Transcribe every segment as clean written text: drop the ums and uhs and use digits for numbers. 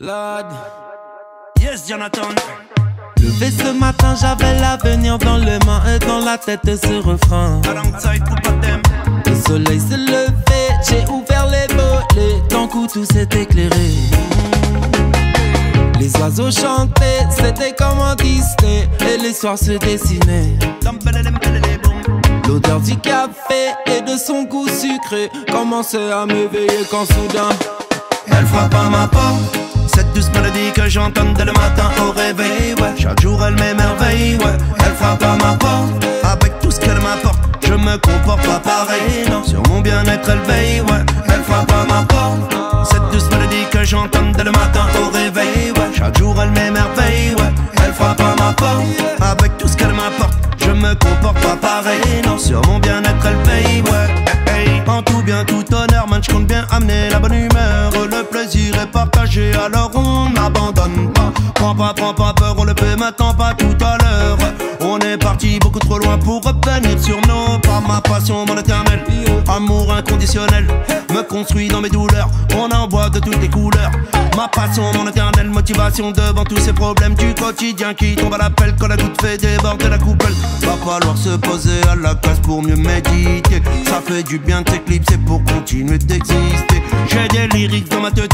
Lord. Yes, Jonathan. Levé ce matin, j'avais l'avenir dans les mains et dans la tête ce refrain. Alongside Poupatem. Le soleil s'est levé, j'ai ouvert les volets, d'un coup tout s'est éclairé. Les oiseaux chantaient, c'était comme un Disney, et l'histoire se dessinait. L'odeur du café et de son goût sucré commençait à m'éveiller quand soudain elle frappe à ma porte. Cette douce mélodie que j'entends dès le matin au réveil, ouais. Chaque jour elle m'émerveille, ouais. Elle frappe à ma porte, avec tout ce qu'elle m'apporte. Je me comporte pas pareil, non. Sur mon bien-être elle veille, ouais. Elle frappe à ma porte. Cette douce mélodie que j'entends dès le matin au réveil, ouais. Chaque jour elle m'émerveille, ouais. Elle frappe à ma porte, avec tout ce qu'elle m'apporte. Je me comporte pas pareil, non. Sur mon bien-être elle veille, ouais. En tout bien, tout honneur, man, j'compte bien amener la bonne humeur. Le plaisir est partagé, alors on n'abandonne pas. Prends pas peur, on le fait maintenant, pas tout à l'heure. On est parti beaucoup trop loin pour revenir sur nos pas. Ma passion, mon éternel, amour inconditionnel, me construit dans mes douleurs. On en voit de toutes les couleurs. Ma passion, mon éternelle motivation devant tous ces problèmes du quotidien qui tombent à l'appel quand la goutte fait déborder la coupelle. Va falloir se poser à la place pour mieux méditer. Ça fait du bien de s'éclipser pour continuer d'exister. J'ai des lyrics dans ma tête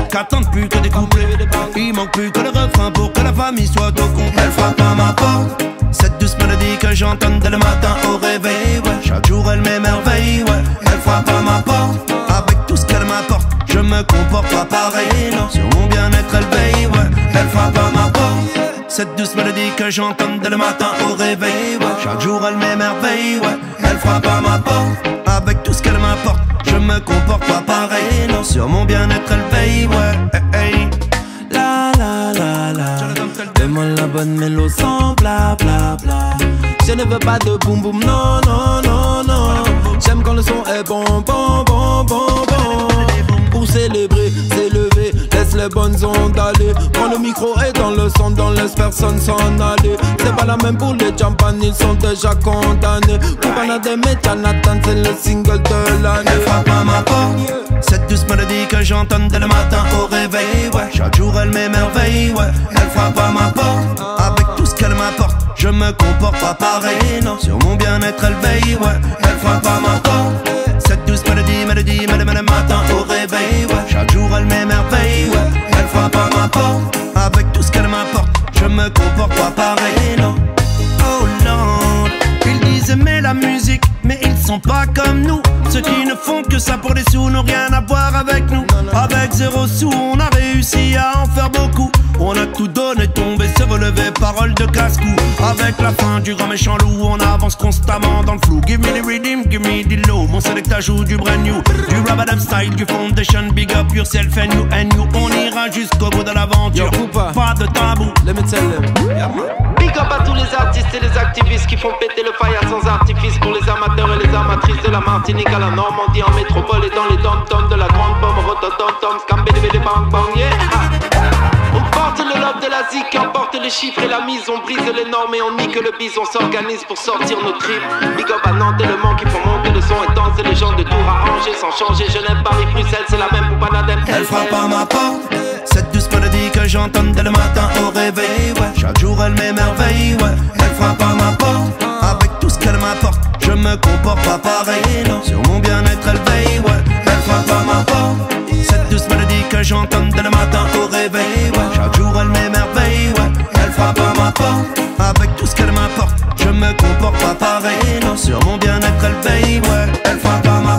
qu'attendent plus que des couplets. Il manque plus que le refrain pour que la famille soit au complet. Elle frappe à ma porte, cette douce mélodie que j'entends dès le matin au réveil, ouais. Chaque jour elle m'émerveille, ouais. Elle frappe à ma porte, avec tout ce qu'elle m'apporte. Je me comporte pas pareil, non. Sur mon bien-être elle veille, ouais. Elle frappe à ma porte, cette douce mélodie que j'entends dès le matin au réveil, ouais. Chaque jour elle m'émerveille, ouais. Elle frappe à ma porte, avec tout ce qu'elle m'apporte. Je me comporte pas pareil, non. Sur mon bien-être elle veille, ouais. Hey. la la la la. Donne-moi la bonne mélodie sans bla bla bla. Je ne veux pas de boum boum, non non non non. J'aime quand le son est bon bon bon bon bon. Pour célébrer, s'élever, laisse les bonnes ondes aller. Quand le micro est dans le son, on laisse personne s'en aller. C'est pas la même pour les champagnes, ils sont déjà condamnés. Pour Panadem et Jonathan, c'est le single de l'année. Elle frappe à ma porte, cette douce mélodie que j'entends dès le matin au réveil, ouais. Chaque jour elle m'émerveille, ouais. Elle frappe à ma porte, avec tout ce qu'elle m'apporte. Je me comporte pas pareil, non. Sur mon bien-être elle veille, ouais. Elle frappe à ma porte, cette douce mélodie, le matin au réveil, ouais. Chaque jour elle m'émerveille, ouais. Elle frappe à ma porte, avec tout ce qu'elle m'apporte. Je me comporte pas pareil, non. Oh Lord, ils disent aimer la musique, mais ils sont pas comme nous. Ceux qui ne font que ça pour des sous n'ont rien à voir avec nous. Avec 0 sous, on a réussi à en faire beaucoup. On a tout donné, tombé, se relever, parole de casse-cou. Avec la fin du grand méchant loup, on avance constamment dans le flou. Give me the rhythm, give me the low. Mon selecta joue du brand new, du Rabadab style, du foundation. Big up yourself and you. On ira jusqu'au bout de l'aventure. Pas de tabou. Let me tell them. Big up à tous les artistes et les activistes qui font péter le paillard sans artifice. Pour les amateurs et les amatrices de la Martinique à la Normandie, en métropole et dans les dom-toms de la grande pomme, rototom-tom, scambé, bang bang, yeah. On porte le lobe de la zik, emporte les chiffres et la mise. On brise les normes et on nique le bise. On s'organise pour sortir nos tripes. Big up à Nantes et Le Mans qui font monter le son et danser les gens de Tours à Angers. Sans changer, Genève, Paris, Bruxelles, c'est la même pour Panadem. Elle frappe à ma porte, cette douce mélodie que j'entends dès le matin au réveil, ouais. Chaque jour elle m'émerveille, ouais. Elle frappe à ma porte, avec tout ce qu'elle m'apporte. Je me comporte pas pareil, non. Sur mon bien-être elle veille, ouais. Elle frappe à ma porte, cette douce mélodie que j'entends dès le matin au réveil, ouais. Chaque jour elle m'émerveille, ouais. Elle frappe à ma porte, avec tout ce qu'elle m'apporte. Je me comporte pas pareil, non. Sur mon bien-être elle veille, ouais. Elle frappe à ma